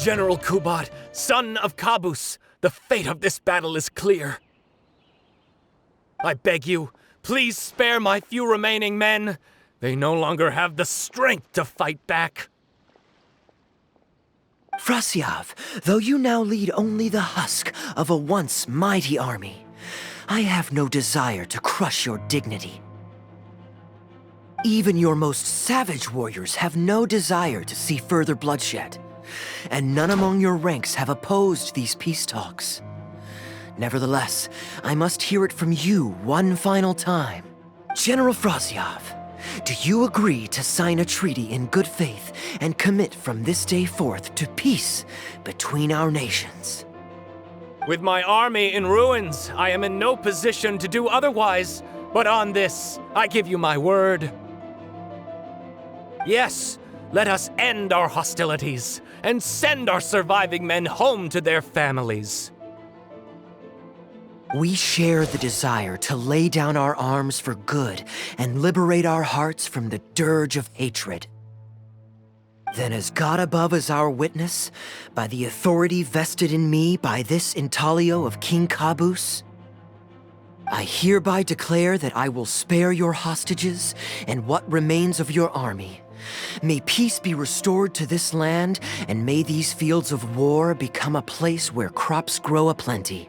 General Kubad, son of Kabus, the fate of this battle is clear. I beg you, please spare my few remaining men. They no longer have the strength to fight back. Frasyav, though you now lead only the husk of a once mighty army, I have no desire to crush your dignity. Even your most savage warriors have no desire to see further bloodshed, and none among your ranks have opposed these peace talks. Nevertheless, I must hear it from you one final time. General Frasyav, do you agree to sign a treaty in good faith and commit from this day forth to peace between our nations? With my army in ruins, I am in no position to do otherwise, but on this, I give you my word. Yes, let us end our hostilities and send our surviving men home to their families. We share the desire to lay down our arms for good and liberate our hearts from the dirge of hatred. Then as God above is our witness, by the authority vested in me by this intaglio of King Kabus, I hereby declare that I will spare your hostages and what remains of your army. May peace be restored to this land, and may these fields of war become a place where crops grow aplenty.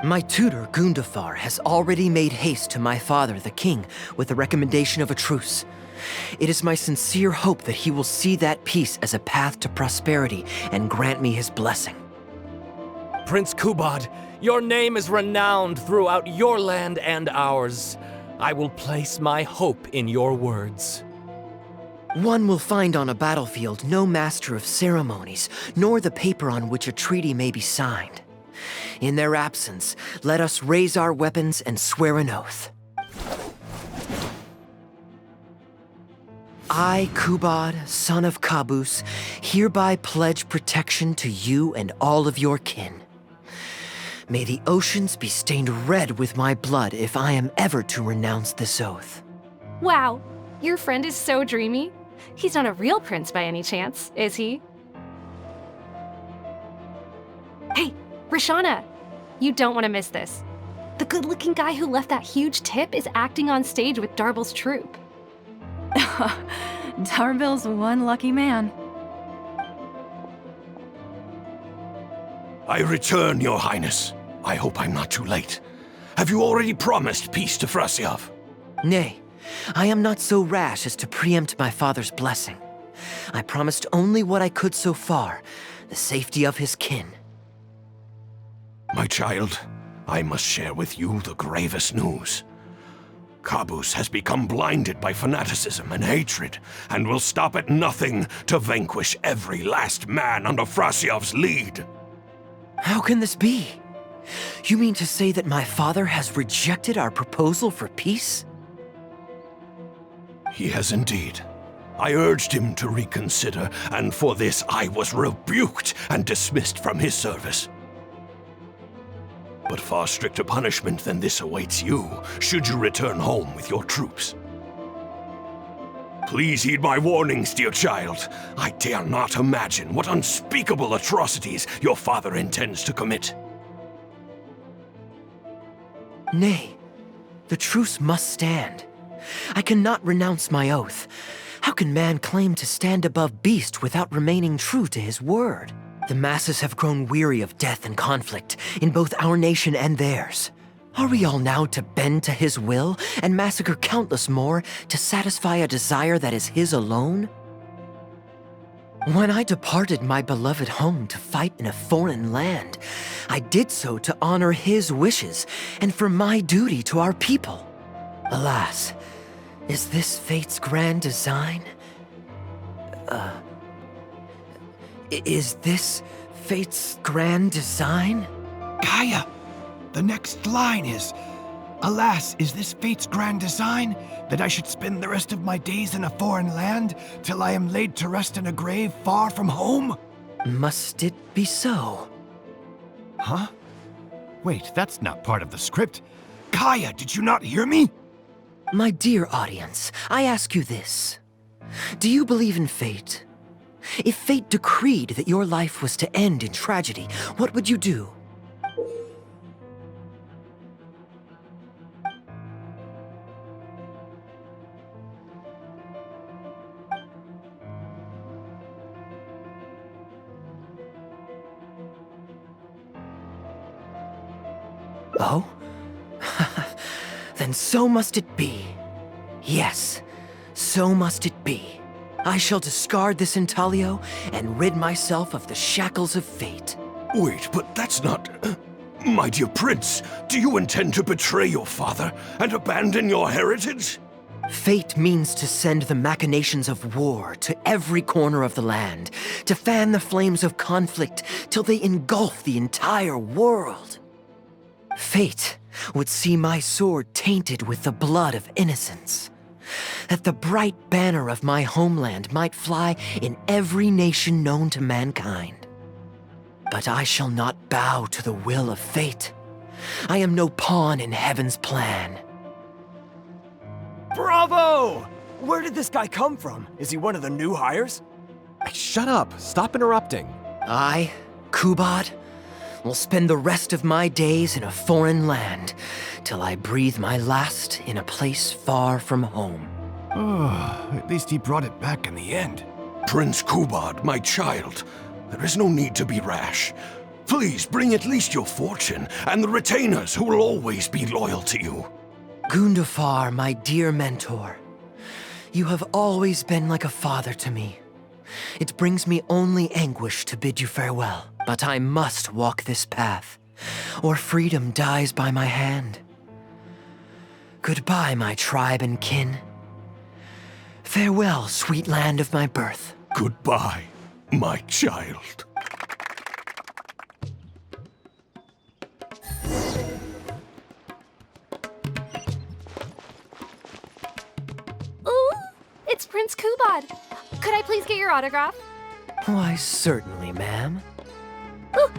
My tutor, Gundafar, has already made haste to my father, the king, with the recommendation of a truce. It is my sincere hope that he will see that peace as a path to prosperity and grant me his blessing. Prince Kubad, your name is renowned throughout your land and ours. I will place my hope in your words. One will find on a battlefield no master of ceremonies, nor the paper on which a treaty may be signed. In their absence, let us raise our weapons and swear an oath. I, Kubad, son of Kabus, hereby pledge protection to you and all of your kin. May the oceans be stained red with my blood if I am ever to renounce this oath. Wow, your friend is so dreamy. He's not a real prince by any chance, is he? Hey, Rashana, you don't want to miss this. The good-looking guy who left that huge tip is acting on stage with Darbel's troupe. Darbel's one lucky man. I return, Your Highness. I hope I'm not too late. Have you already promised peace to Frasyav? Nay, I am not so rash as to preempt my father's blessing. I promised only what I could so far, the safety of his kin. My child, I must share with you the gravest news. Kabus has become blinded by fanaticism and hatred, and will stop at nothing to vanquish every last man under Frasyav's lead. How can this be? You mean to say that my father has rejected our proposal for peace? He has indeed. I urged him to reconsider, and for this I was rebuked and dismissed from his service. But far stricter punishment than this awaits you, should you return home with your troops. Please heed my warnings, dear child. I dare not imagine what unspeakable atrocities your father intends to commit. Nay, the truce must stand. I cannot renounce my oath. How can man claim to stand above beast without remaining true to his word? The masses have grown weary of death and conflict in both our nation and theirs. Are we all now to bend to his will and massacre countless more to satisfy a desire that is his alone? When I departed my beloved home to fight in a foreign land, I did so to honor his wishes and for my duty to our people. Alas, is this fate's grand design? Is this fate's grand design? Kaeya, the next line is, "Alas, is this fate's grand design, that I should spend the rest of my days in a foreign land, till I am laid to rest in a grave far from home?" Must it be so? Huh? Wait, that's not part of the script. Kaeya, did you not hear me? My dear audience, I ask you this. Do you believe in fate? If fate decreed that your life was to end in tragedy, what would you do? Oh? Then so must it be. Yes, so must it be. I shall discard this intaglio and rid myself of the shackles of fate. Wait, but that's not... My dear prince, do you intend to betray your father and abandon your heritage? Fate means to send the machinations of war to every corner of the land, to fan the flames of conflict till they engulf the entire world. Fate would see my sword tainted with the blood of innocence, that the bright banner of my homeland might fly in every nation known to mankind. But I shall not bow to the will of fate. I am no pawn in heaven's plan. Bravo! Where did this guy come from? Is he one of the new hires? Hey, shut up! Stop interrupting. I, Kubad, will spend the rest of my days in a foreign land till I breathe my last in a place far from home. Oh, at least he brought it back in the end. Prince Kubad, my child, there is no need to be rash. Please bring at least your fortune and the retainers who will always be loyal to you. Gundafar, my dear mentor, you have always been like a father to me. It brings me only anguish to bid you farewell, but I must walk this path, or freedom dies by my hand. Goodbye, my tribe and kin. Farewell, sweet land of my birth. Goodbye, my child. Ooh, it's Prince Kubad. Could I please get your autograph? Why, certainly, ma'am. Ooh,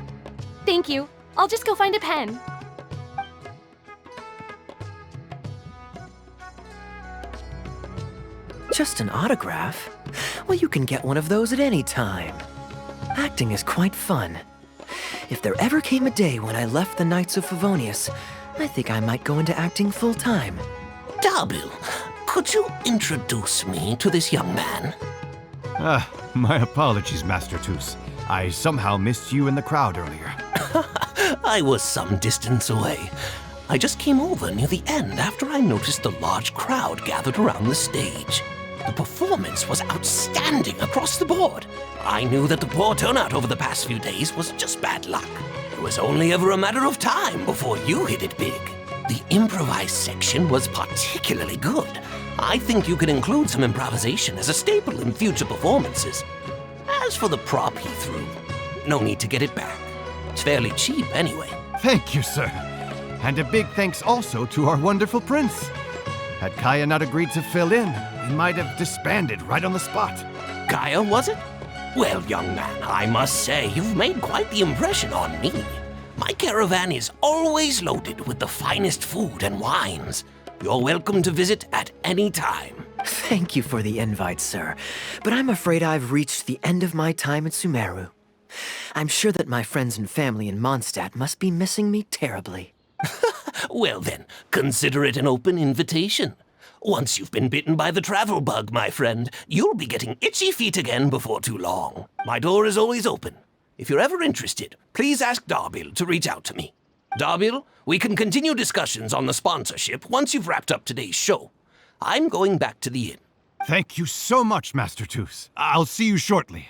thank you. I'll just go find a pen. Just an autograph? Well, you can get one of those at any time. Acting is quite fun. If there ever came a day when I left the Knights of Favonius, I think I might go into acting full-time. Darbil, could you introduce me to this young man? My apologies, Master Toos. I somehow missed you in the crowd earlier. I was some distance away. I just came over near the end after I noticed the large crowd gathered around the stage. The performance was outstanding across the board. I knew that the poor turnout over the past few days was just bad luck. It was only ever a matter of time before you hit it big. The improvised section was particularly good. I think you could include some improvisation as a staple in future performances. As for the prop he threw, no need to get it back. It's fairly cheap anyway. Thank you, sir. And a big thanks also to our wonderful prince. Had Kaeya not agreed to fill in, we might have disbanded right on the spot. Kaeya, was it? Well, young man, I must say you've made quite the impression on me. My caravan is always loaded with the finest food and wines. You're welcome to visit at any time. Thank you for the invite, sir, but I'm afraid I've reached the end of my time at Sumeru. I'm sure that my friends and family in Mondstadt must be missing me terribly. Well then, consider it an open invitation. Once you've been bitten by the travel bug, my friend, you'll be getting itchy feet again before too long. My door is always open. If you're ever interested, please ask Darbil to reach out to me. Darbil, we can continue discussions on the sponsorship once you've wrapped up today's show. I'm going back to the inn. Thank you so much, Master Toos. I'll see you shortly.